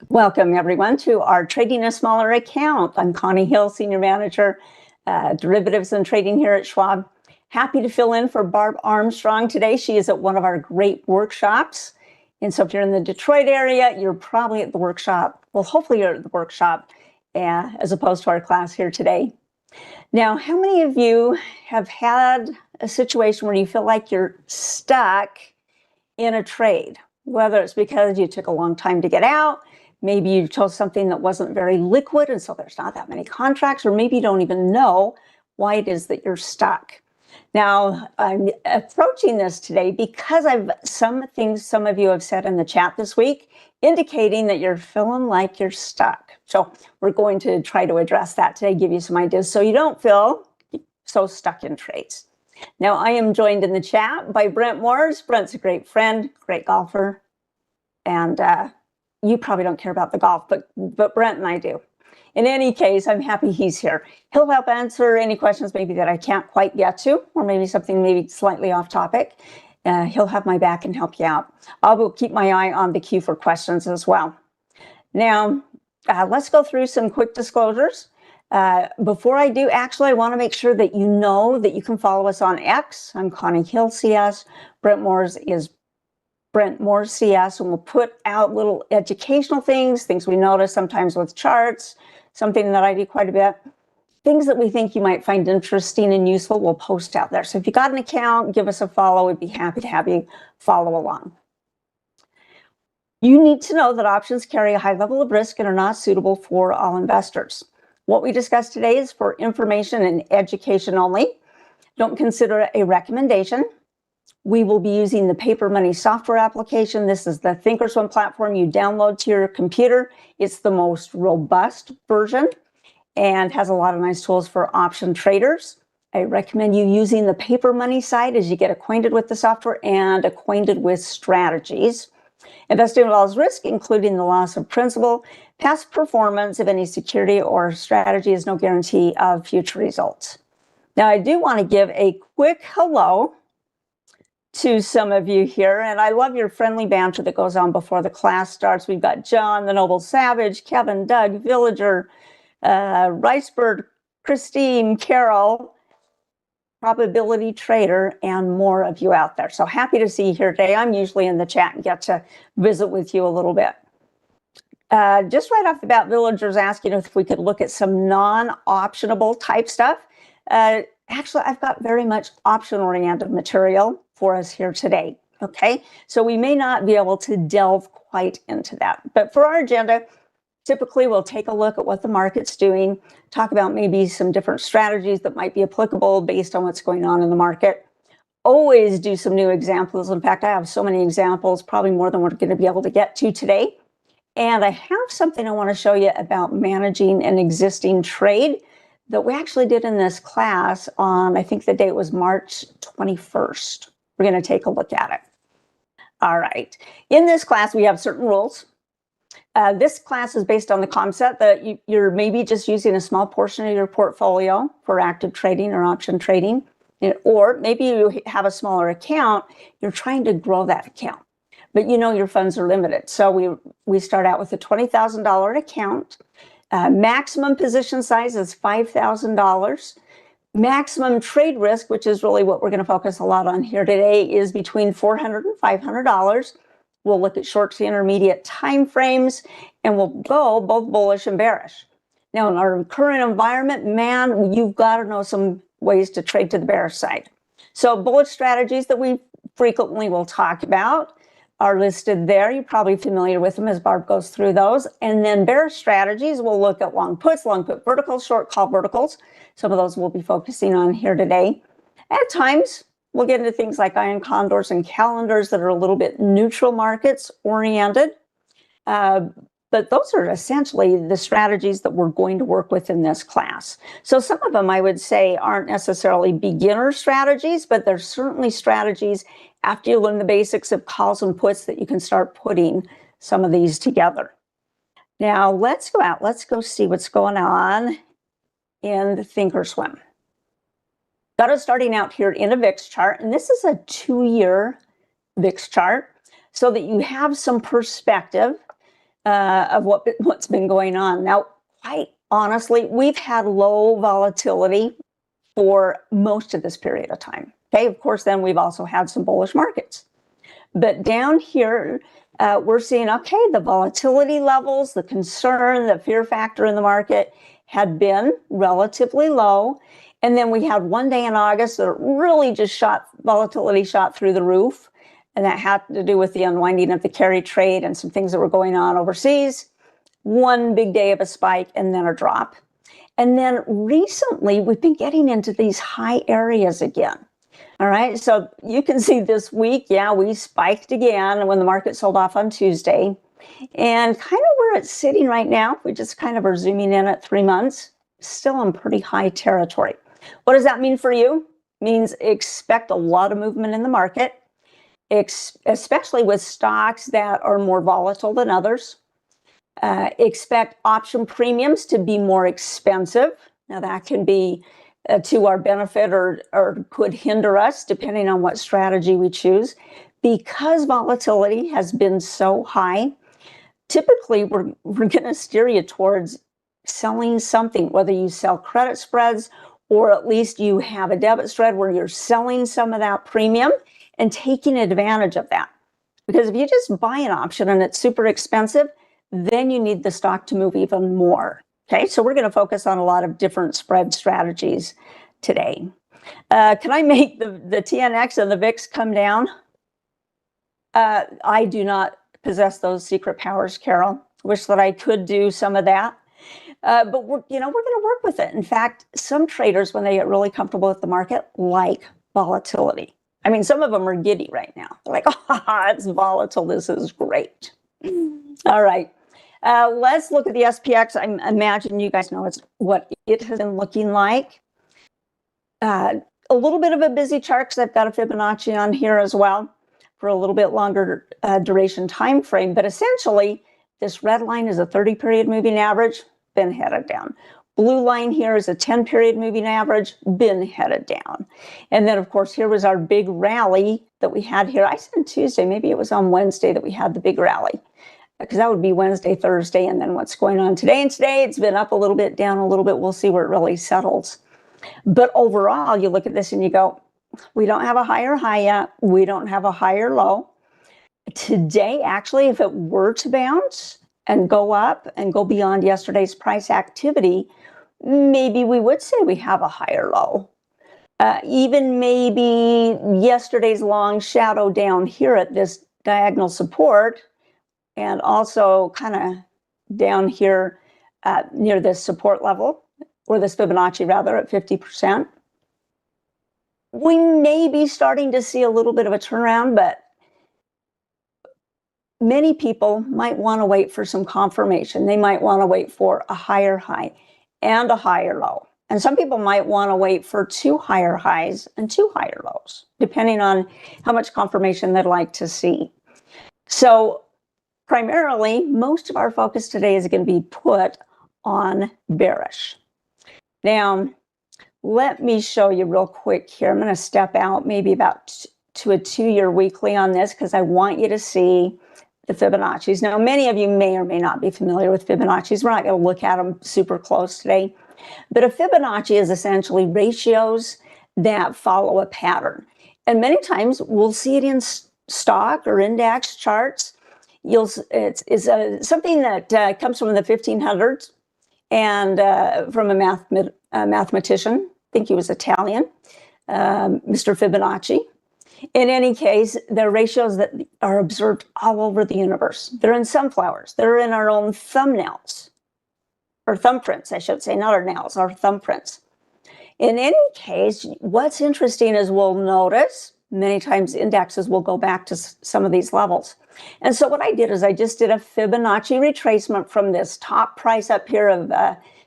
Welcome, everyone, to our Trading a Smaller Account. I'm Connie Hill, Senior Manager, Derivatives and Trading here at Schwab. Happy to fill in for Barb Armstrong today. She is at one of our great workshops. And so if you're in the Detroit area, you're probably at the workshop. Well, hopefully you're at the workshop as opposed to our class here today. Now, how many of you have had a situation where you feel like you're stuck in a trade? Whether it's because you took a long time to get out, maybe you chose something that wasn't very liquid and so there's not that many contracts, or maybe you don't even know why it is that you're stuck. Now, I'm approaching this today because I've some things some of you have said in the chat this week indicating that you're feeling like you're stuck. So we're going to try to address that today, give you some ideas so you don't feel so stuck in trades. Now, I am joined in the chat by Brent Moores. Brent's a great friend, great golfer, and you probably don't care about the golf, but Brent and I do. In any case, I'm happy he's here. He'll help answer any questions maybe that I can't quite get to, or maybe something maybe slightly off topic. He'll have my back and help you out. I will keep my eye on the queue for questions as well. Now, let's go through some quick disclosures. Before I do, actually, I want to make sure that you know that you can follow us on X. I'm Connie Hill CS. Brent Moores is Brent Moores CS, and we'll put out little educational things we notice sometimes with charts, something that I do quite a bit. Things that we think you might find interesting and useful, we'll post out there. So if you got an account, give us a follow. We'd be happy to have you follow along. You need to know that options carry a high level of risk and are not suitable for all investors. What we discussed today is for information and education only. Don't consider it a recommendation. We will be using the Paper Money software application. This is the Thinkorswim platform you download to your computer. It's the most robust version and has a lot of nice tools for option traders. I recommend you using the Paper Money site as you get acquainted with the software and acquainted with strategies. Investing involves risk, including the loss of principal. Past performance of any security or strategy is no guarantee of future results. Now, I do want to give a quick hello to some of you here, and I love your friendly banter that goes on before the class starts. We've got John, the Noble Savage, Kevin, Doug, Villager, Ricebird, Christine, Carol, Probability Trader, and more of you out there. So happy to see you here today. I'm usually in the chat and get to visit with you a little bit. Just right off the bat, Villager's asking if we could look at some non-optionable type stuff. Actually, I've got very much option-oriented material for us here today, okay? So we may not be able to delve quite into that. But for our agenda, typically we'll take a look at what the market's doing, talk about maybe some different strategies that might be applicable based on what's going on in the market. Always do some new examples. In fact, I have so many examples, probably more than we're going to be able to get to today. And I have something I want to show you about managing an existing trade that we actually did in this class on, I think the date was March 21st. We're going to take a look at it. All right. In this class, we have certain rules. This class is based on the concept that you're maybe just using a small portion of your portfolio for active trading or option trading, or maybe you have a smaller account, you're trying to grow that account, but you know your funds are limited. So we start out with a $20,000 account. Maximum position size is $5,000. Maximum trade risk, which is really what we're going to focus a lot on here today, is between $400 and $500. We'll look at short to intermediate time frames, and we'll go both bullish and bearish. Now, in our current environment, man, you've got to know some ways to trade to the bearish side. So bullish strategies that we frequently will talk about are listed there. You're probably familiar with them as Barb goes through those. And then bearish strategies, we'll look at long puts, long put verticals, short call verticals. Some of those we'll be focusing on here today. At times, we'll get into things like iron condors and calendars that are a little bit neutral markets oriented. But those are essentially the strategies that we're going to work with in this class. So some of them I would say aren't necessarily beginner strategies, but they're certainly strategies after you learn the basics of calls and puts that you can start putting some of these together. Now let's go out, let's go see what's going on in Thinkorswim. Got us starting out here in a VIX chart, and this is a 2-year VIX chart so that you have some perspective. of what's been going on. Now, quite honestly, we've had low volatility for most of this period of time. Okay, of course, then we've also had some bullish markets. But down here, we're seeing, okay, the volatility levels, the concern, the fear factor in the market had been relatively low. And then we had one day in August that really just volatility shot through the roof. And that had to do with the unwinding of the carry trade and some things that were going on overseas. One big day of a spike and then a drop. And then recently, we've been getting into these high areas again. All right, so you can see this week, yeah, we spiked again when the market sold off on Tuesday. And kind of where it's sitting right now, we just kind of are zooming in at 3 months, still in pretty high territory. What does that mean for you? It means expect a lot of movement in the market, especially with stocks that are more volatile than others. Expect option premiums to be more expensive. Now that can be to our benefit or could hinder us depending on what strategy we choose. Because volatility has been so high, typically we're going to steer you towards selling something, whether you sell credit spreads or at least you have a debit spread where you're selling some of that premium and taking advantage of that. Because if you just buy an option and it's super expensive, then you need the stock to move even more. Okay, so we're going to focus on a lot of different spread strategies today. Can I make the TNX and the VIX come down? I do not possess those secret powers, Carol. Wish that I could do some of that. But we're going to work with it. In fact, some traders, when they get really comfortable with the market, like volatility. I mean, some of them are giddy right now. They're like, oh, it's volatile. This is great. All right. Let's look at the SPX. I imagine you guys know what it has been looking like. A little bit of a busy chart because I've got a Fibonacci on here as well for a little bit longer duration time frame. But essentially, this red line is a 30-period moving average, been headed down. Blue line here is a 10-period moving average, been headed down. And then, of course, here was our big rally that we had here. I said Tuesday, maybe it was on Wednesday that we had the big rally. Because that would be Wednesday, Thursday, and then what's going on today. And today it's been up a little bit, down a little bit. We'll see where it really settles. But overall, you look at this and you go, we don't have a higher high yet. We don't have a higher low. Today, actually, if it were to bounce and go up and go beyond yesterday's price activity, maybe we would say we have a higher low. Even maybe yesterday's long shadow down here at this diagonal support, and also kind of down here near this support level, or this Fibonacci rather, at 50%. We may be starting to see a little bit of a turnaround, but many people might want to wait for some confirmation. They might want to wait for a higher high and a higher low. And some people might want to wait for 2 higher highs and 2 higher lows, depending on how much confirmation they'd like to see. So primarily, most of our focus today is going to be put on bearish. Now, let me show you real quick here. I'm going to step out maybe about to a 2-year weekly on this because I want you to see the Fibonacci's. Now, many of you may or may not be familiar with Fibonacci's. We're not going to look at them super close today. But a Fibonacci is essentially ratios that follow a pattern. And many times we'll see it in stock or index charts. It's something that comes from the 1500s and from a mathematician. I think he was Italian, Mr. Fibonacci. In any case, they're ratios that are observed all over the universe. They're in sunflowers. They're in our own thumbnails, or thumbprints, I should say, not our nails, our thumbprints. In any case, what's interesting is we'll notice many times indexes will go back to some of these levels. And so what I did is I just did a Fibonacci retracement from this top price up here of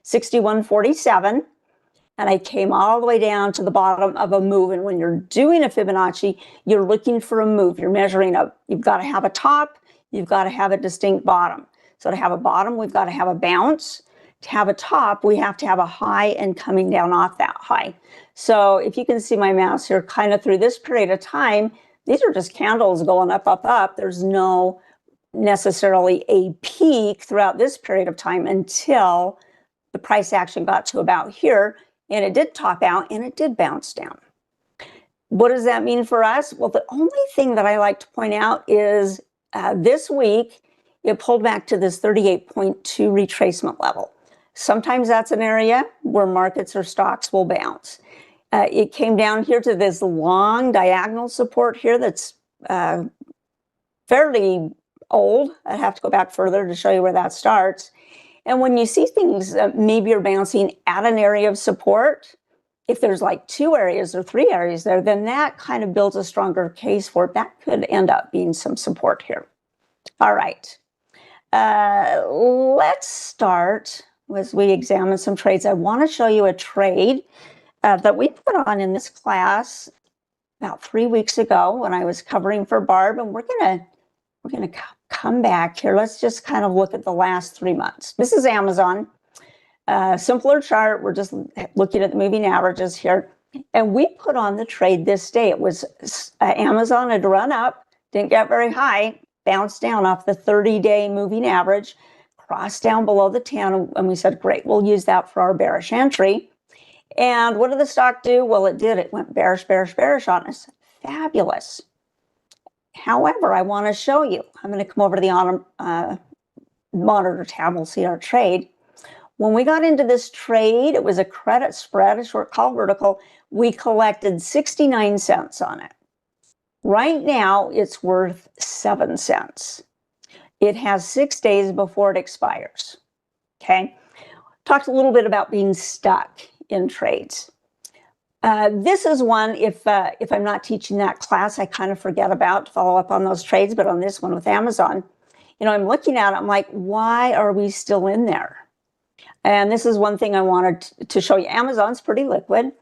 61.47. And I came all the way down to the bottom of a move. And when you're doing a Fibonacci, you're looking for a move. You're measuring up. You've got to have a top. You've got to have a distinct bottom. So to have a bottom, we've got to have a bounce. To have a top, we have to have a high and coming down off that high. So if you can see my mouse here, kind of through this period of time, these are just candles going up, up, up. There's no necessarily a peak throughout this period of time until the price action got to about here, and it did top out and it did bounce down. What does that mean for us? Well, the only thing that I like to point out is this week, it pulled back to this 38.2 retracement level. Sometimes that's an area where markets or stocks will bounce. It came down here to this long diagonal support here that's fairly old. I'd have to go back further to show you where that starts. And when you see things maybe are bouncing at an area of support, if there's like 2 areas or 3 areas there, then that kind of builds a stronger case for it. That could end up being some support here. All right. Let's start as we examine some trades. I want to show you a trade that we put on in this class about 3 weeks ago when I was covering for Barb, and we're gonna come back here. Let's just kind of look at the last 3 months. This is Amazon. Simpler chart. We're just looking at the moving averages here, and we put on the trade this day. It was Amazon had run up, didn't get very high, bounced down off the 30-day moving average, crossed down below the 10, and we said, great, we'll use that for our bearish entry. And what did the stock do? Well, it did. It went bearish, bearish, bearish on us. Fabulous. However, I want to show you. I'm going to come over to the monitor tab. We'll see our trade. When we got into this trade, it was a credit spread, a short call vertical. We collected 69 cents on it. Right now, it's worth 7 cents. It has 6 days before it expires. Okay. Talked a little bit about being stuck in trades. This is one, if I'm not teaching that class, I kind of forget about to follow up on those trades, but on this one with Amazon, I'm looking at it, I'm like, why are we still in there? And this is one thing I wanted to show you. Amazon's pretty liquid.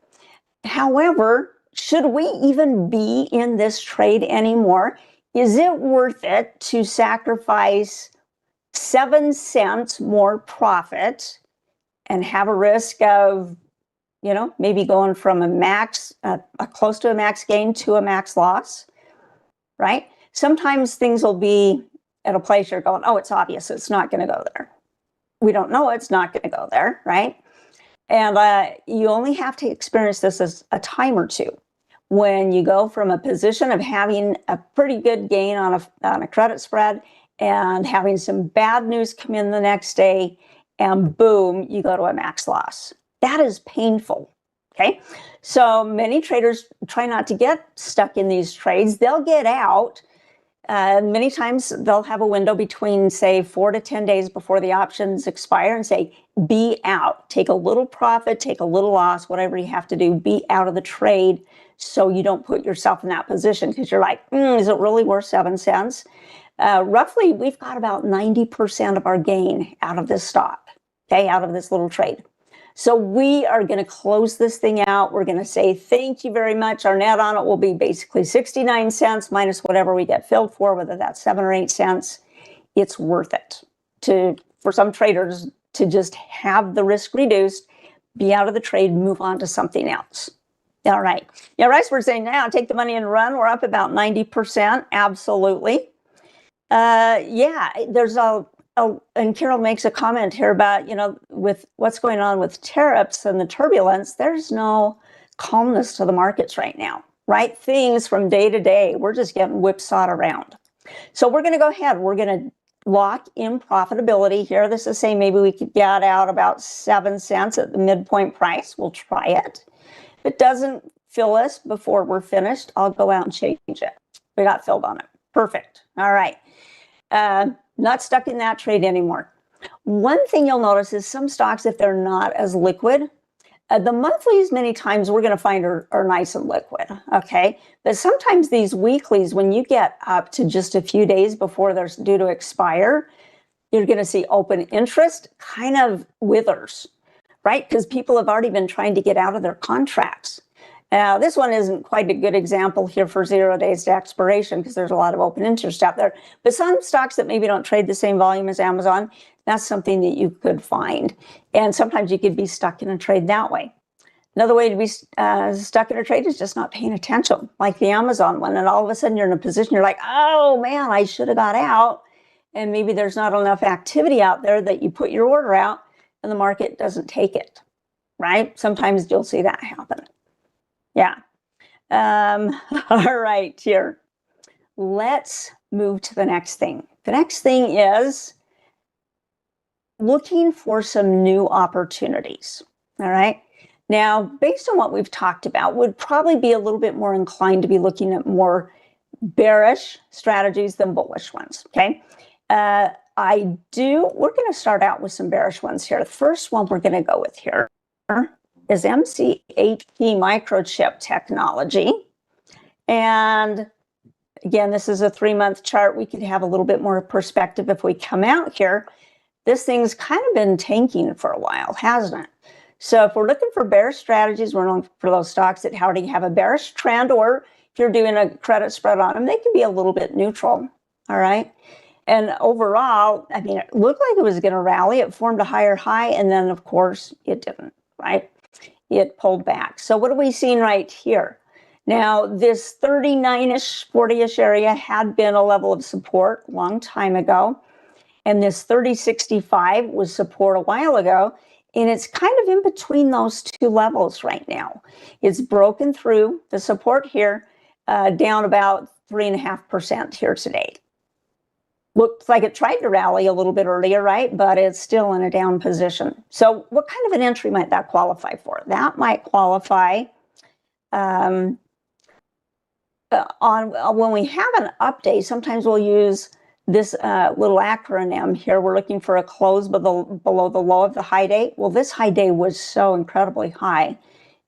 However, should we even be in this trade anymore? Is it worth it to sacrifice 7 cents more profit and have a risk of, maybe going from a max, close to a max gain to a max loss, right? Sometimes things will be at a place you're going, oh, it's obvious it's not going to go there. We don't know it's not going to go there, right? And you only have to experience this as a time or two. When you go from a position of having a pretty good gain on a credit spread and having some bad news come in the next day, and boom, you go to a max loss. That is painful, okay? So many traders try not to get stuck in these trades. They'll get out. Many times they'll have a window between, say, 4 to 10 days before the options expire and say, be out. Take a little profit, take a little loss, whatever you have to do, be out of the trade so you don't put yourself in that position because you're like, is it really worth 7 cents? Roughly, we've got about 90% of our gain out of this stock, okay, out of this little trade. So we are going to close this thing out. We're going to say, thank you very much. Our net on it will be basically 69 cents minus whatever we get filled for, whether that's 7 or 8 cents. It's worth it for some traders to just have the risk reduced, be out of the trade, move on to something else. All right. Yeah, Rice, we're saying now, take the money and run. We're up about 90%. Absolutely. Yeah, there's and Carol makes a comment here about, with what's going on with tariffs and the turbulence, there's no calmness to the markets right now, right? Things from day to day, we're just getting whipsawed around. So we're going to go ahead. We're going to lock in profitability here. This is saying maybe we could get out about 7 cents at the midpoint price. We'll try it. If it doesn't fill us before we're finished, I'll go out and change it. We got filled on it. Perfect. All right. Not stuck in that trade anymore. One thing you'll notice is some stocks, if they're not as liquid, the monthlies many times we're going to find are nice and liquid, okay? But sometimes these weeklies, when you get up to just a few days before they're due to expire, you're going to see open interest kind of withers, right? Because people have already been trying to get out of their contracts. Now, this one isn't quite a good example here for 0 days to expiration because there's a lot of open interest out there. But some stocks that maybe don't trade the same volume as Amazon, that's something that you could find. And sometimes you could be stuck in a trade that way. Another way to be stuck in a trade is just not paying attention, like the Amazon one. And all of a sudden you're in a position, you're like, oh man, I should have got out. and maybe there's not enough activity out there that you put your order out and the market doesn't take it, right? Sometimes you'll see that happen. Yeah. All right, here. Let's move to the next thing. The next thing is looking for some new opportunities. All right. Now, based on what we've talked about, would probably be a little bit more inclined to be looking at more bearish strategies than bullish ones. Okay. We're going to start out with some bearish ones here. The first one we're going to go with here is MCHP Microchip Technology. And again, this is a 3-month chart. We could have a little bit more perspective if we come out here. This thing's kind of been tanking for a while, hasn't it? So if we're looking for bearish strategies, we're looking for those stocks that already have a bearish trend, or if you're doing a credit spread on them, they can be a little bit neutral. All right. And overall, I mean, it looked like it was going to rally. It formed a higher high, and then, of course, it didn't, right? It pulled back. So what are we seeing right here? Now, this 39-ish, 40-ish area had been a level of support a long time ago. And this 3065 was support a while ago. And it's kind of in between those two levels right now. It's broken through the support here, down about 3.5% here today. Looks like it tried to rally a little bit earlier, right? But it's still in a down position. So what kind of an entry might that qualify for? That might qualify when we have an update, sometimes we'll use this little acronym here. We're looking for a close below the low of the high day. Well, this high day was so incredibly high.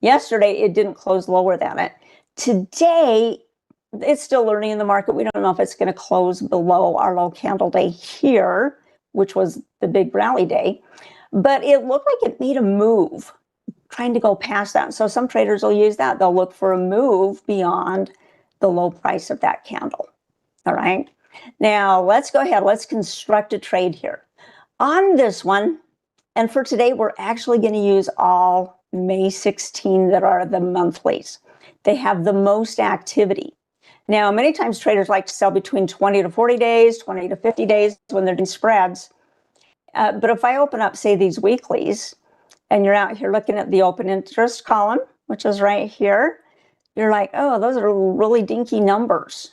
Yesterday, it didn't close lower than it. Today, it's still early in the market. We don't know if it's going to close below our low candle day here, which was the big rally day. But it looked like it made a move, trying to go past that. So some traders will use that. They'll look for a move beyond the low price of that candle. All right. Now, let's go ahead. Let's construct a trade here. On this one, and for today, we're actually going to use all May 16 that are the monthlies. They have the most activity. Now, many times traders like to sell between 20 to 40 days, 20 to 50 days when they're doing spreads. But if I open up, say, these weeklies, and you're out here looking at the open interest column, which is right here, you're like, oh, those are really dinky numbers.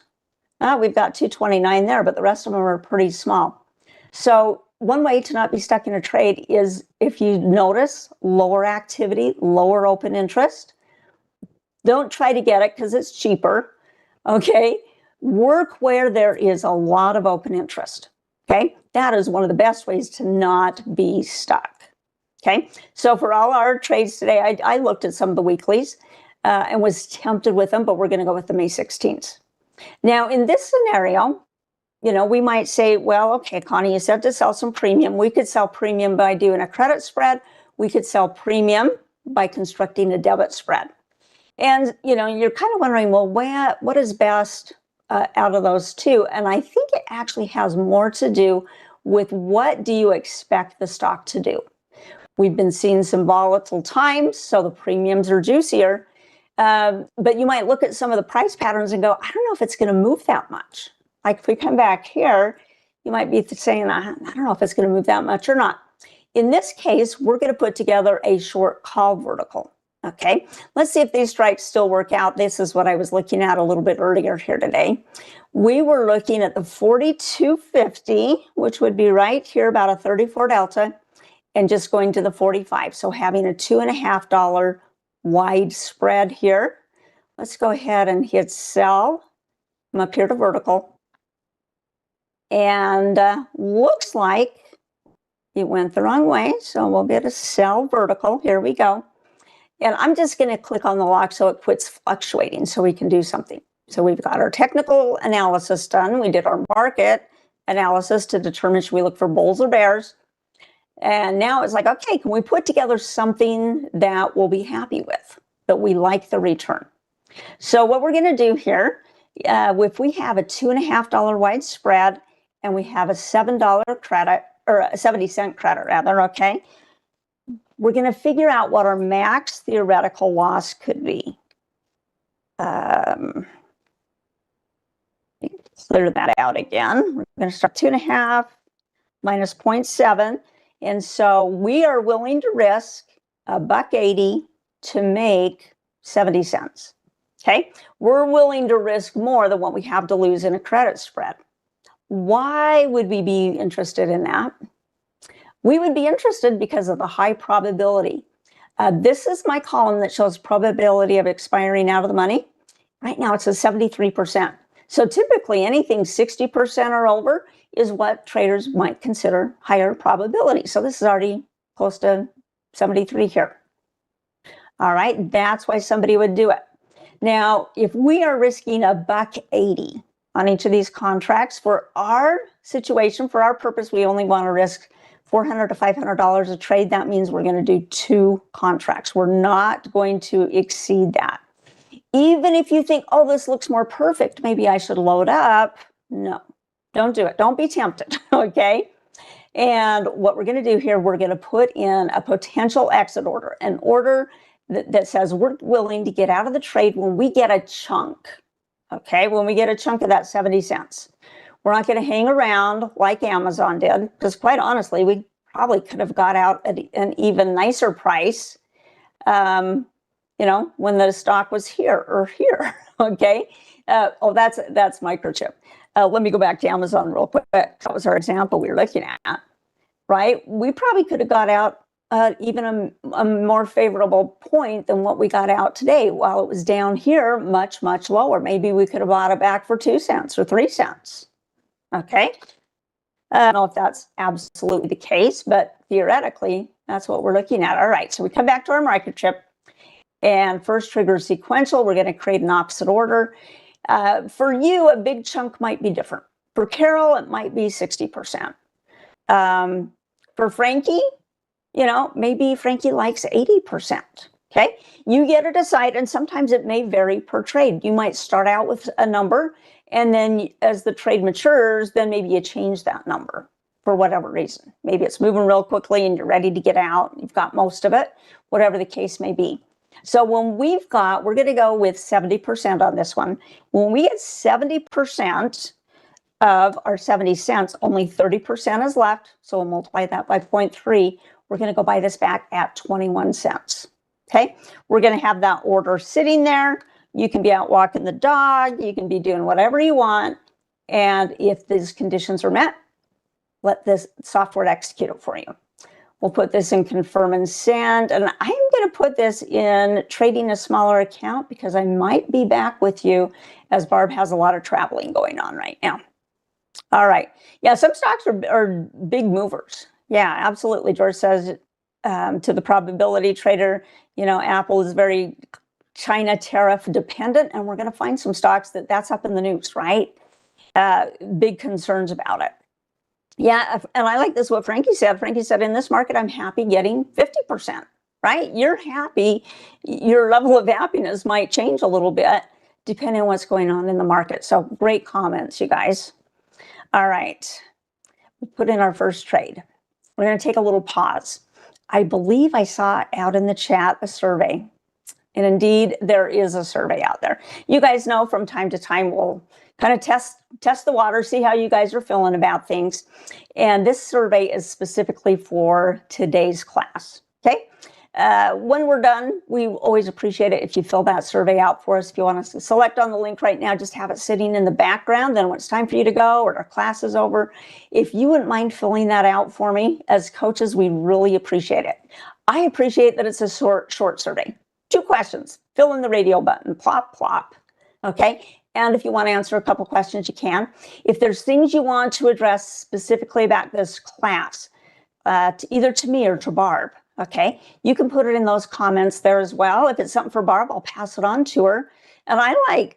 We've got 229 there, but the rest of them are pretty small. So one way to not be stuck in a trade is if you notice lower activity, lower open interest, don't try to get it because it's cheaper. Okay. Work where there is a lot of open interest. Okay. That is one of the best ways to not be stuck. Okay. So for all our trades today, I looked at some of the weeklies and was tempted with them, but we're going to go with the May 16th. Now, in this scenario, you know, we might say, well, okay, Connie, you said to sell some premium. We could sell premium by doing a credit spread. We could sell premium by constructing a debit spread. And, you know, you're kind of wondering, well, what is best out of those two? And I think it actually has more to do with what do you expect the stock to do? We've been seeing some volatile times, so the premiums are juicier. But you might look at some of the price patterns and go, I don't know if it's going to move that much. Like if we come back here, you might be saying, I don't know if it's going to move that much or not. In this case, we're going to put together a short call vertical. Okay, let's see if these strikes still work out. This is what I was looking at a little bit earlier here today. We were looking at the 42.50, which would be right here, about a 34 delta, and just going to the 45. So having a $2.50 wide spread here. Let's go ahead and hit sell. I'm up here to vertical. And looks like it went the wrong way. So we'll get a sell vertical. Here we go. And I'm just going to click on the lock so it quits fluctuating so we can do something. So we've got our technical analysis done. We did our market analysis to determine should we look for bulls or bears. And now it's like, okay, can we put together something that we'll be happy with, that we like the return? So what we're going to do here, if we have a $2.50 wide spread and we have a $7 credit, or a 70-cent credit rather, okay, we're going to figure out what our max theoretical loss could be. clear that out again. We're going to start 2.5 minus 0.7. And so we are willing to risk $1.80 to make 70 cents. Okay, we're willing to risk more than what we have to lose in a credit spread. Why would we be interested in that? We would be interested because of the high probability. This is my column that shows probability of expiring out of the money. Right now it's a 73%. So typically anything 60% or over is what traders might consider higher probability. So this is already close to 73 here. All right, that's why somebody would do it. Now, if we are risking $1.80 on each of these contracts, for our situation, for our purpose, we only want to risk $400 to $500 a trade. That means we're going to do 2 contracts. We're not going to exceed that. Even if you think, oh, this looks more perfect, maybe I should load up. No, don't do it. Don't be tempted, okay? And what we're going to do here, we're going to put in a potential exit order, an order that says we're willing to get out of the trade when we get a chunk, okay? When we get a chunk of that 70 cents. We're not going to hang around like Amazon did, because quite honestly, we probably could have got out at an even nicer price, when the stock was here or here, okay? That's Microchip. Let me go back to Amazon real quick. That was our example we were looking at, right? We probably could have got out even a more favorable point than what we got out today. While it was down here, much, much lower. Maybe we could have bought it back for 2 cents or 3 cents. Okay. I don't know if that's absolutely the case, but theoretically, that's what we're looking at. All right. So we come back to our microchip, and first trigger sequential. We're going to create an opposite order. For you, a big chunk might be different. For Carol, it might be 60%. For Frankie, maybe Frankie likes 80%. Okay, you get to decide, and sometimes it may vary per trade. You might start out with a number, and then as the trade matures, then maybe you change that number for whatever reason. Maybe it's moving real quickly and you're ready to get out. You've got most of it, whatever the case may be. So when we're going to go with 70% on this one. When we get 70% of our 70 cents, only 30% is left. So we'll multiply that by 0.3. We're going to go buy this back at 21 cents. Okay, we're going to have that order sitting there. You can be out walking the dog. You can be doing whatever you want. And if these conditions are met, let this software execute it for you. We'll put this in confirm and send. And I'm going to put this in trading a smaller account because I might be back with you as Barb has a lot of traveling going on right now. All right. Yeah, some stocks are big movers. Yeah, absolutely. George says to the probability trader, Apple is very China tariff dependent, and we're going to find some stocks that's up in the news, right? Big concerns about it. Yeah, and I like this, what Frankie said. Frankie said, in this market, I'm happy getting 50%, right? You're happy. Your level of happiness might change a little bit depending on what's going on in the market. So great comments, you guys. All right, we put in our first trade. We're going to take a little pause. I believe I saw out in the chat a survey. And indeed, there is a survey out there. You guys know from time to time, we'll kind of test the water, see how you guys are feeling about things. And this survey is specifically for today's class, okay? When we're done, we always appreciate it if you fill that survey out for us. If you want us to select on the link right now, just have it sitting in the background. Then when it's time for you to go or our class is over, if you wouldn't mind filling that out for me, as coaches, we really appreciate it. I appreciate that it's a short survey. 2 questions. Fill in the radio button. Plop, plop. Okay? And if you want to answer a couple questions, you can. If there's things you want to address specifically about this class, either to me or to Barb, okay, you can put it in those comments there as well. If it's something for Barb, I'll pass it on to her. And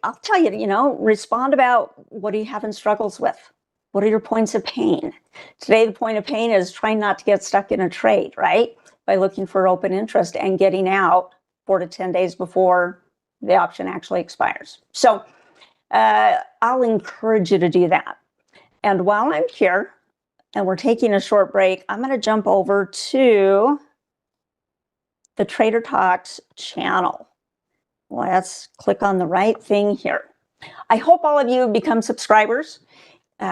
I'll tell you, respond about what are you having struggles with? What are your points of pain? Today, the point of pain is trying not to get stuck in a trade, right? By looking for open interest and getting out 4 to 10 days before the option actually expires. So I'll encourage you to do that. And while I'm here and we're taking a short break, I'm going to jump over to the Trader Talks channel. Let's click on the right thing here. I hope all of you become subscribers.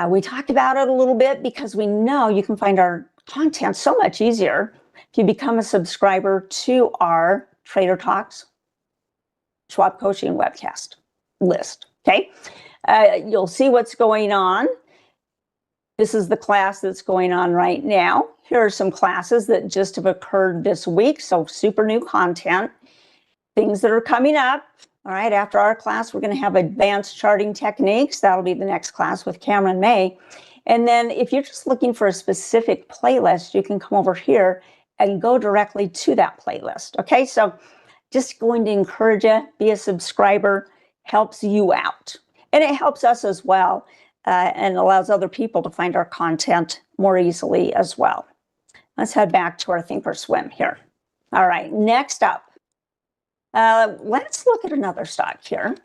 We talked about it a little bit because we know you can find our content so much easier if you become a subscriber to our Trader Talks Schwab Coaching webcast list. Okay, you'll see what's going on. This is the class that's going on right now. Here are some classes that just have occurred this week, so super new content. Things that are coming up. All right, after our class, we're going to have advanced charting techniques. That'll be the next class with Cameron May. And then if you're just looking for a specific playlist, you can come over here and go directly to that playlist. Okay, so just going to encourage you, be a subscriber, helps you out. And it helps us as well, and allows other people to find our content more easily as well. Let's head back to our Thinkorswim here. All right, next up. Let's look at another stock here.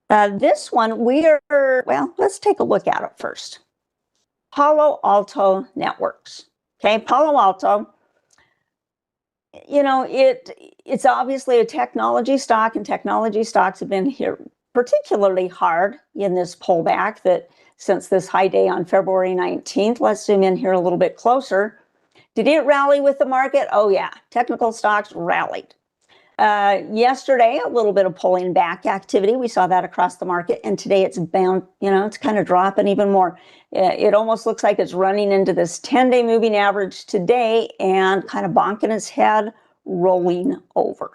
This one, let's take a look at it first. Palo Alto Networks. Okay, Palo Alto, it's obviously a technology stock, and technology stocks have been here particularly hard in this pullback that since this high day on February 19th. Let's zoom in here a little bit closer. Did it rally with the market? Oh yeah, technical stocks rallied. Yesterday, a little bit of pulling back activity. We saw that across the market. And today it's bound, it's kind of dropping even more. It almost looks like it's running into this 10-day moving average today and kind of bonking its head, rolling over.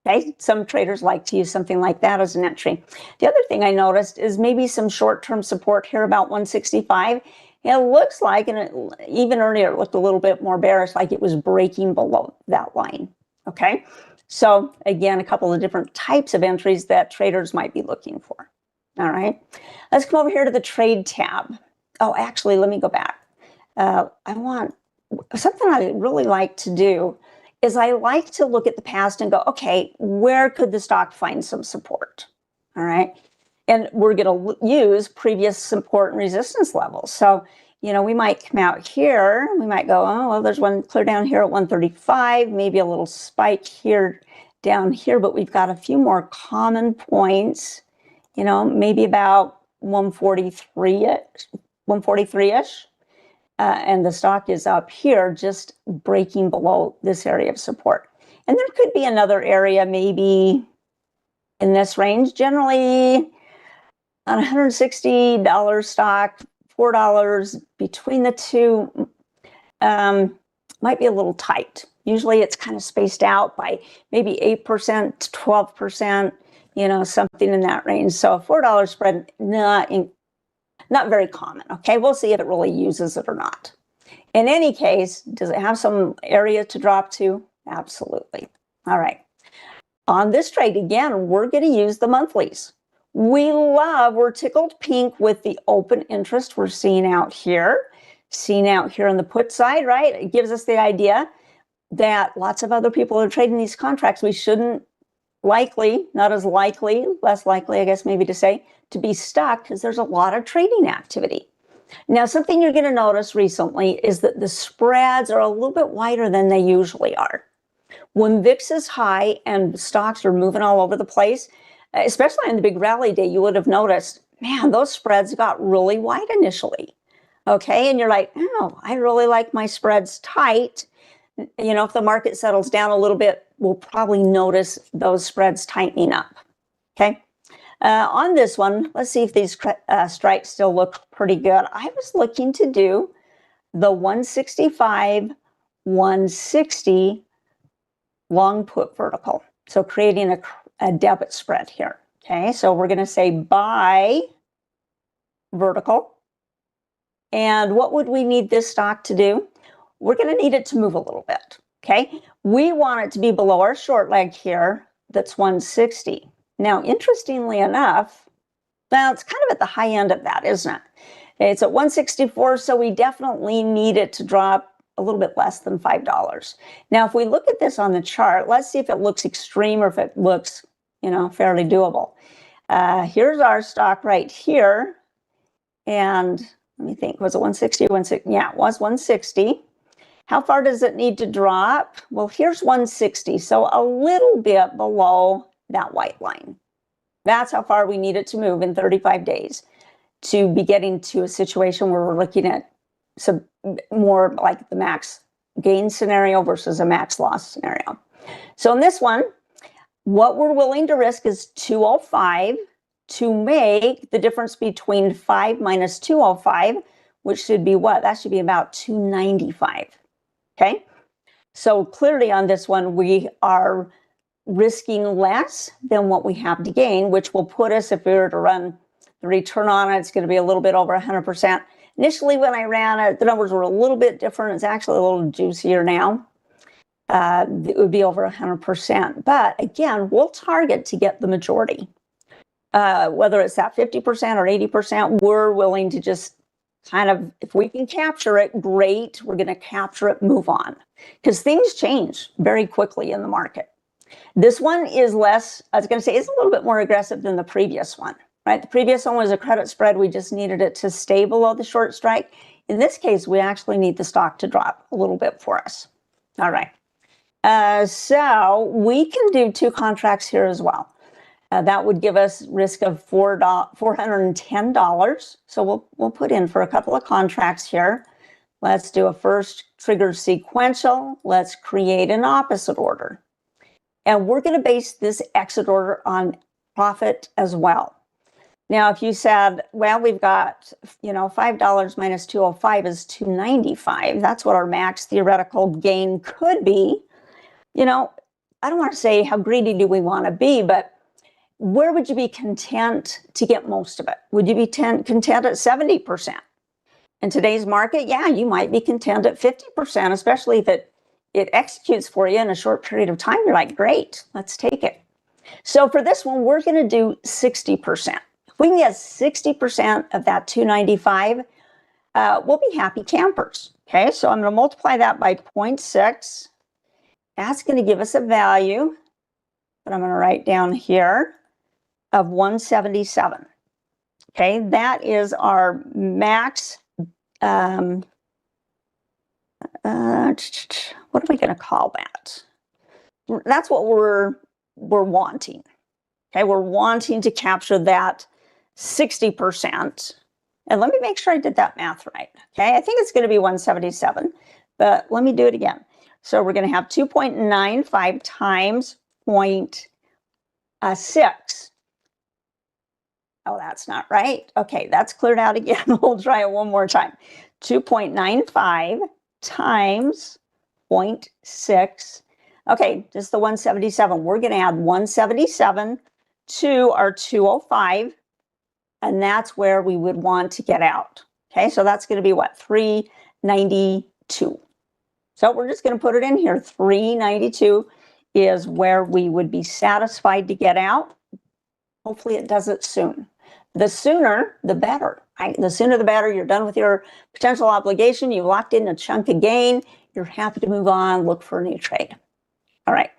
Okay, some traders like to use something like that as an entry. The other thing I noticed is maybe some short-term support here about 165. It looks like, and even earlier it looked a little bit more bearish, like it was breaking below that line. Okay. So again, a couple of different types of entries that traders might be looking for. All right, let's come over here to the trade tab. Oh, actually, let me go back. Something I really like to do is I like to look at the past and go, okay, where could the stock find some support? All right, and we're going to use previous support and resistance levels. So, we might come out here, we might go, oh, well, there's one clear down here at 135, maybe a little spike here down here, but we've got a few more common points, maybe about 143-ish. And the stock is up here, just breaking below this area of support. And there could be another area, maybe in this range, generally on $160 stock, $4 between the two might be a little tight. Usually it's kind of spaced out by maybe 8% to 12%, something in that range. So a $4 spread, not very common. Okay, we'll see if it really uses it or not. In any case, does it have some area to drop to? Absolutely. All right. On this trade, again, we're going to use the monthlies. We're tickled pink with the open interest we're seeing out here on the put side, right? It gives us the idea that lots of other people are trading these contracts. We shouldn't less likely, I guess maybe to say, to be stuck because there's a lot of trading activity. Now, something you're going to notice recently is that the spreads are a little bit wider than they usually are. When VIX is high and stocks are moving all over the place, especially on the big rally day, you would have noticed, man, those spreads got really wide initially. Okay, and you're like, oh, I really like my spreads tight. If the market settles down a little bit, we'll probably notice those spreads tightening up. Okay, on this one, let's see if these strikes still look pretty good. I was looking to do the 165, 160 long put vertical. So creating a debit spread here. Okay, so we're going to say buy vertical. And what would we need this stock to do? We're going to need it to move a little bit. Okay, we want it to be below our short leg here. That's 160. Now, interestingly enough, well, it's kind of at the high end of that, isn't it? It's at 164, so we definitely need it to drop a little bit less than $5. Now, if we look at this on the chart, let's see if it looks extreme or if it looks, fairly doable. Here's our stock right here. And let me think, was it 160? Yeah, it was 160. How far does it need to drop? Well, here's 160, so a little bit below that white line. That's how far we need it to move in 35 days to be getting to a situation where we're looking at some more like the max gain scenario versus a max loss scenario. So in this one, what we're willing to risk is 205 to make the difference between 5 minus 205, which should be what? That should be about 295. Okay. So clearly on this one, we are risking less than what we have to gain, which will put us, if we were to run the return on it, it's going to be a little bit over 100%. Initially, when I ran it, the numbers were a little bit different. It's actually a little juicier now. It would be over 100%. But again, we'll target to get the majority. Whether it's that 50% or 80%, we're willing to just kind of, if we can capture it, great. We're going to capture it, move on. Because things change very quickly in the market. This one is less, I was going to say, it's a little bit more aggressive than the previous one, right? The previous one was a credit spread. We just needed it to stay below the short strike. In this case, we actually need the stock to drop a little bit for us. All right. So we can do 2 contracts here as well. That would give us risk of $410. So we'll put in for a couple of contracts here. Let's do a first trigger sequential. Let's create an opposite order. And we're going to base this exit order on profit as well. Now, if you said, well, we've got, $5 minus 205 is 295. That's what our max theoretical gain could be. I don't want to say how greedy do we want to be, but where would you be content to get most of it? Would you be content at 70%? In today's market, yeah, you might be content at 50%, especially if it executes for you in a short period of time. You're like, great, let's take it. So for this one, we're going to do 60%. If we can get 60% of that 295, we'll be happy campers. Okay, so I'm going to multiply that by 0.6. That's going to give us a value that I'm going to write down here of 177. Okay, that is our max. What are we going to call that? That's what we're wanting. Okay, we're wanting to capture that 60%. And let me make sure I did that math right. Okay, I think it's going to be 177, but let me do it again. So we're going to have 2.95 times 0.6. Oh, that's not right. Okay, that's cleared out again. We'll try it one more time. 2.95 times 0.6. Okay, just the 177. We're going to add 177 to our 205, and that's where we would want to get out. Okay, so that's going to be what? 392. So we're just going to put it in here. 392 is where we would be satisfied to get out. Hopefully it does it soon. The sooner, the better. Right? The sooner, the better. You're done with your potential obligation. You've locked in a chunk of gain. You're happy to move on, look for a new trade. All right.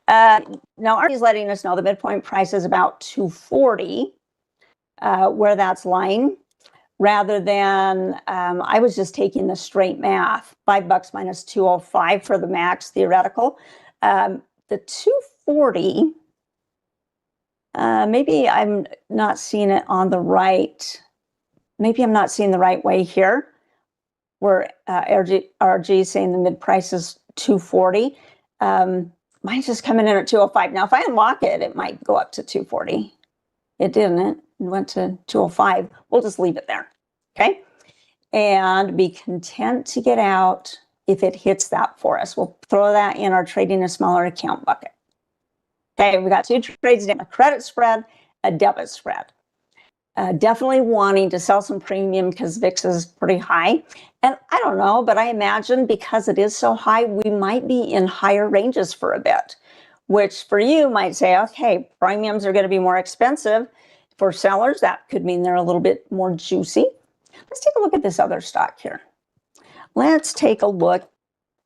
Now, RT is letting us know the midpoint price is about 240, where that's lying. Rather than, I was just taking the straight math, $5 minus 205 for the max theoretical. The 240, maybe I'm not seeing it on the right. Maybe I'm not seeing the right way here, where RG is saying the mid price is 240. Mine's just coming in at 205. Now, if I unlock it, it might go up to 240. It didn't. It went to 205. We'll just leave it there. Okay. And be content to get out if it hits that for us. We'll throw that in our trading a smaller account bucket. Okay. We got 2 trades down, a credit spread, a debit spread. Definitely wanting to sell some premium because VIX is pretty high. And I don't know, but I imagine because it is so high, we might be in higher ranges for a bit, which for you might say, okay, premiums are going to be more expensive. For sellers, that could mean they're a little bit more juicy. Let's take a look at this other stock here. Let's take a look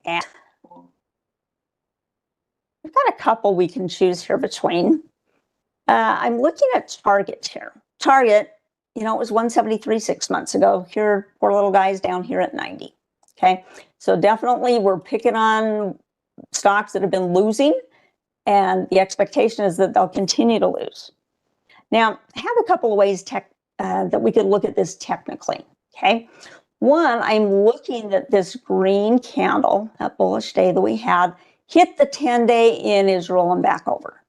at, we've got a couple we can choose here between. I'm looking at Target here. Target, it was 173 6 months ago. Here, poor little guys down here at 90. Okay, so definitely we're picking on stocks that have been losing, and the expectation is that they'll continue to lose. Now, I have a couple of ways that we could look at this technically, okay? One, I'm looking at this green candle, that bullish day that we had, hit the 10-day in Israel and back over.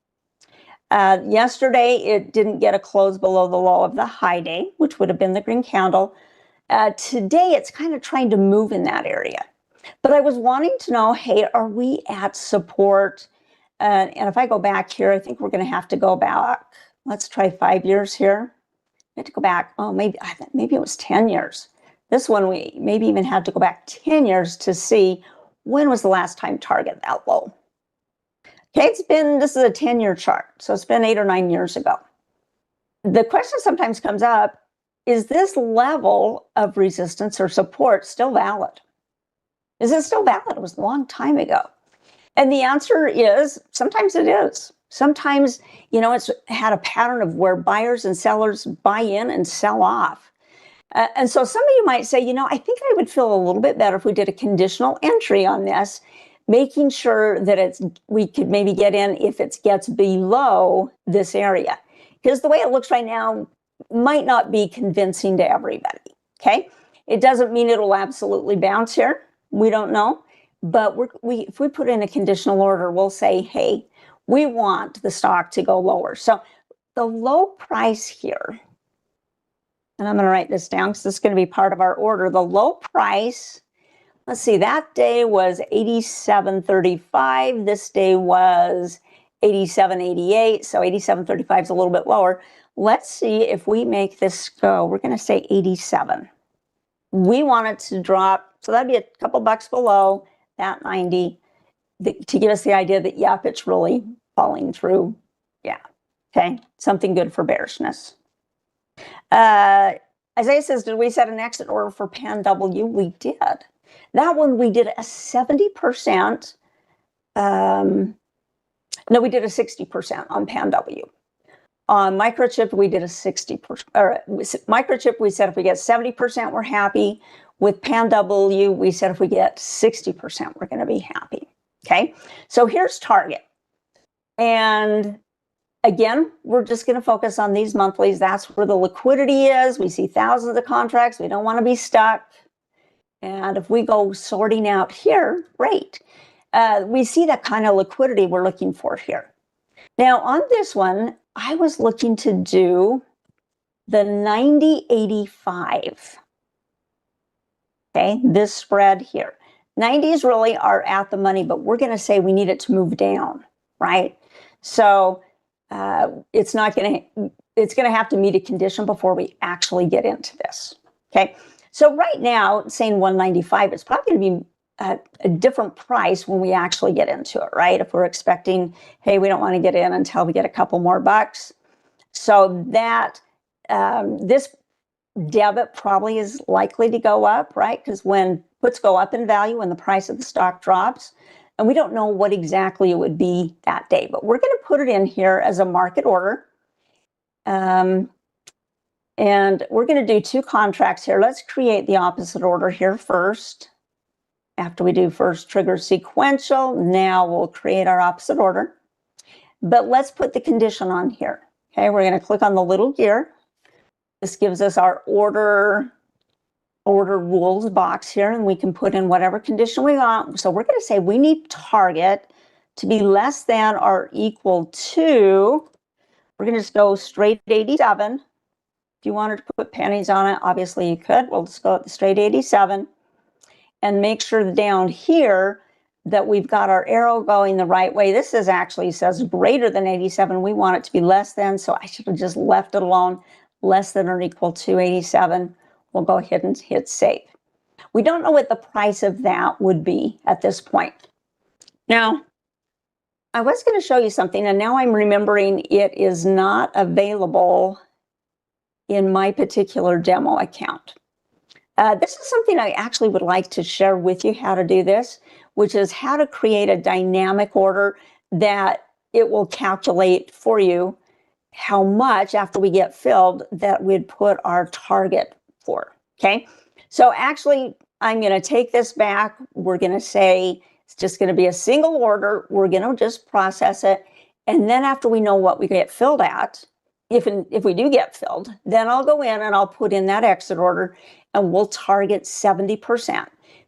Yesterday, it didn't get a close below the low of the high day, which would have been the green candle. Today, it's kind of trying to move in that area. But I was wanting to know, hey, are we at support? And if I go back here, I think we're going to have to go back. Let's try 5 years here. We have to go back. Oh, maybe it was 10 years. This one, we maybe even had to go back 10 years to see when was the last time target that low. Okay, this is a 10-year chart, so it's been 8 or 9 years ago. The question sometimes comes up, is this level of resistance or support still valid? Is it still valid? It was a long time ago. And the answer is, sometimes it is. Sometimes, it's had a pattern of where buyers and sellers buy in and sell off. And so some of you might say, I think I would feel a little bit better if we did a conditional entry on this, making sure that we could maybe get in if it gets below this area. Because the way it looks right now might not be convincing to everybody, okay? It doesn't mean it'll absolutely bounce here. We don't know. But if we put in a conditional order, we'll say, hey, we want the stock to go lower. So the low price here, and I'm going to write this down because this is going to be part of our order. The low price, let's see, that day was 87.35. This day was 87.88. So 87.35 is a little bit lower. Let's see if we make this go. We're going to say 87. We want it to drop. So that'd be a couple bucks below that 90 to give us the idea that, yep, it's really falling through. Yeah. Okay. Something good for bearishness. Isaiah says, did we set an exit order for PanW? We did. That one, we did a 70%. No, we did a 60% on PanW. On Microchip, we did a 60%. Or Microchip, we said if we get 70%, we're happy. With PanW, we said if we get 60%, we're going to be happy. Okay, so here's target. And again, we're just going to focus on these monthlies. That's where the liquidity is. We see thousands of contracts. We don't want to be stuck. And if we go sorting out here, great. We see that kind of liquidity we're looking for here. Now, on this one, I was looking to do the 90.85. Okay, this spread here. 90s really are at the money, but we're going to say we need it to move down, right? So it's going to have to meet a condition before we actually get into this. Okay, so right now, saying 195 is probably going to be a different price when we actually get into it, right? If we're expecting, hey, we don't want to get in until we get a couple more bucks. So that this debit probably is likely to go up, right? Because when puts go up in value, when the price of the stock drops, and we don't know what exactly it would be that day, but we're going to put it in here as a market order. And we're going to do 2 contracts here. Let's create the opposite order here first. After we do first trigger sequential, now we'll create our opposite order. But let's put the condition on here. Okay, we're going to click on the little gear. This gives us our order rules box here, and we can put in whatever condition we want. So we're going to say we need target to be less than or equal to, we're going to just go straight 87. If you wanted to put pennies on it, obviously you could. We'll just go at the straight 87 and make sure down here that we've got our arrow going the right way. This is actually says greater than 87. We want it to be less than, so I should have just left it alone. Less than or equal to 87. We'll go ahead and hit save. We don't know what the price of that would be at this point. Now, I was going to show you something, and now I'm remembering it is not available in my particular demo account. This is something I actually would like to share with you how to do this, which is how to create a dynamic order that it will calculate for you how much after we get filled that we'd put our target for, okay? So actually, I'm going to take this back. We're going to say it's just going to be a single order. We're going to just process it. And then after we know what we get filled at, if we do get filled, then I'll go in and I'll put in that exit order and we'll target 70%.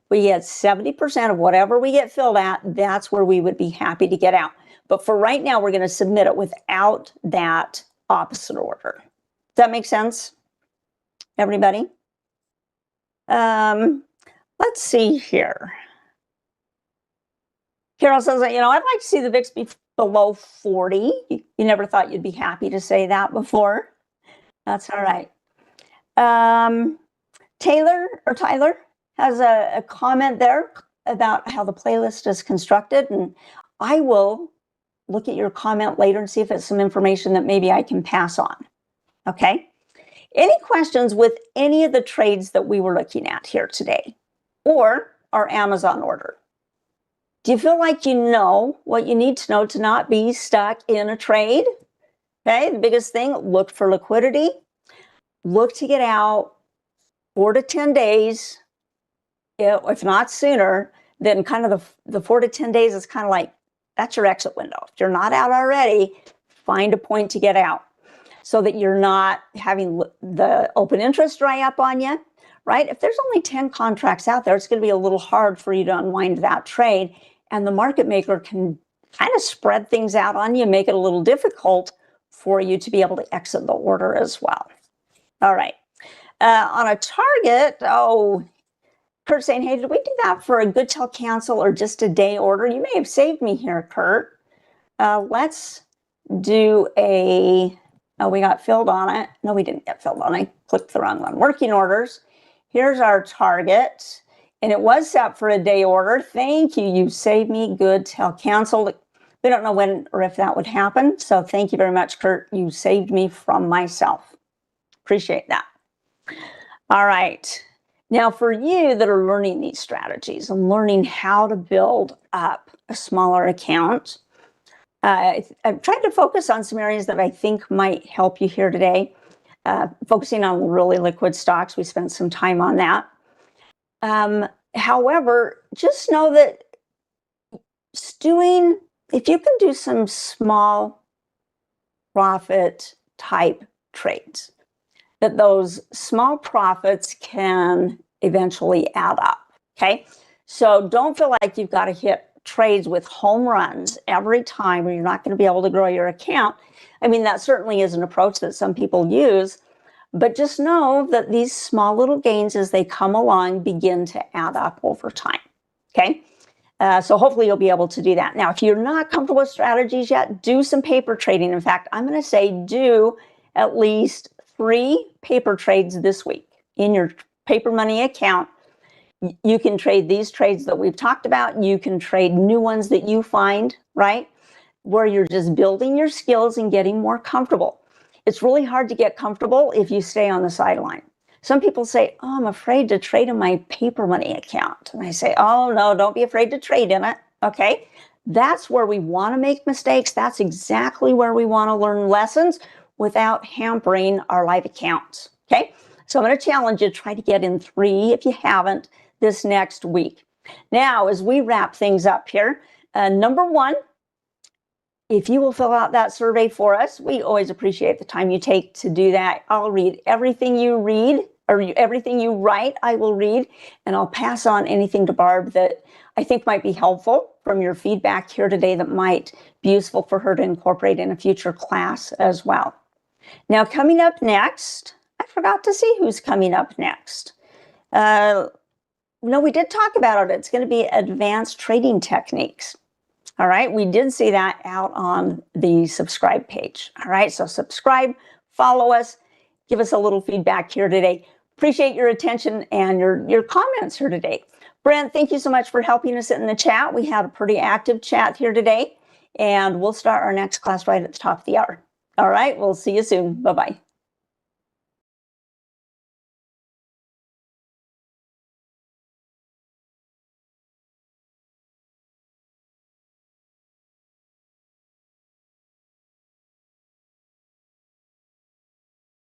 We get 70% of whatever we get filled at, that's where we would be happy to get out. But for right now, we're going to submit it without that opposite order. Does that make sense, everybody? Let's see here. Carol says, I'd like to see the VIX be below 40. You never thought you'd be happy to say that before. That's all right. Tyler has a comment there about how the playlist is constructed, and I will look at your comment later and see if it's some information that maybe I can pass on. Okay. Any questions with any of the trades that we were looking at here today or our Amazon order? Do you feel like you know what you need to know to not be stuck in a trade? Okay, the biggest thing, look for liquidity. Look to get out 4 to 10 days. If not sooner, then kind of the 4 to 10 days is kind of like, that's your exit window. If you're not out already, find a point to get out so that you're not having the open interest dry up on you, right? If there's only 10 contracts out there, it's going to be a little hard for you to unwind that trade. And the market maker can kind of spread things out on you, make it a little difficult for you to be able to exit the order as well. All right. On a target, Kurt's saying, hey, did we do that for a good till cancel or just a day order? You may have saved me here, Kurt. Let's do we got filled on it. No, we didn't get filled on it. I clicked the wrong one. Working orders. Here's our target. And it was set for a day order. Thank you. You saved me. Good till cancel. We don't know when or if that would happen. So thank you very much, Kurt. You saved me from myself. Appreciate that. All right. Now, for you that are learning these strategies and learning how to build up a smaller account, I've tried to focus on some areas that I think might help you here today. Focusing on really liquid stocks. We spent some time on that. However, just know that if you can do some small profit type trades, that those small profits can eventually add up, okay? So don't feel like you've got to hit trades with home runs every time or you're not going to be able to grow your account. I mean, that certainly is an approach that some people use, but just know that these small little gains as they come along begin to add up over time, okay? So hopefully you'll be able to do that. Now, if you're not comfortable with strategies yet, do some paper trading. In fact, I'm going to say do at least 3 paper trades this week in your paper money account. You can trade these trades that we've talked about. You can trade new ones that you find, right? Where you're just building your skills and getting more comfortable. It's really hard to get comfortable if you stay on the sideline. Some people say, oh, I'm afraid to trade in my paper money account. And I say, oh, no, don't be afraid to trade in it. Okay. That's where we want to make mistakes. That's exactly where we want to learn lessons without hampering our live accounts. Okay. So I'm going to challenge you to try to get in 3 if you haven't this next week. Now, as we wrap things up here, number 1, if you will fill out that survey for us, we always appreciate the time you take to do that. I'll read everything you read or everything you write, I will read, and I'll pass on anything to Barb that I think might be helpful from your feedback here today that might be useful for her to incorporate in a future class as well. Now, coming up next, I forgot to see who's coming up next. No, we did talk about it. It's going to be advanced trading techniques. All right, we did see that out on the subscribe page. All right, so subscribe, follow us, give us a little feedback here today. Appreciate your attention and your comments here today. Brent, thank you so much for helping us in the chat. We had a pretty active chat here today, and we'll start our next class right at the top of the hour. All right, we'll see you soon. Bye-bye.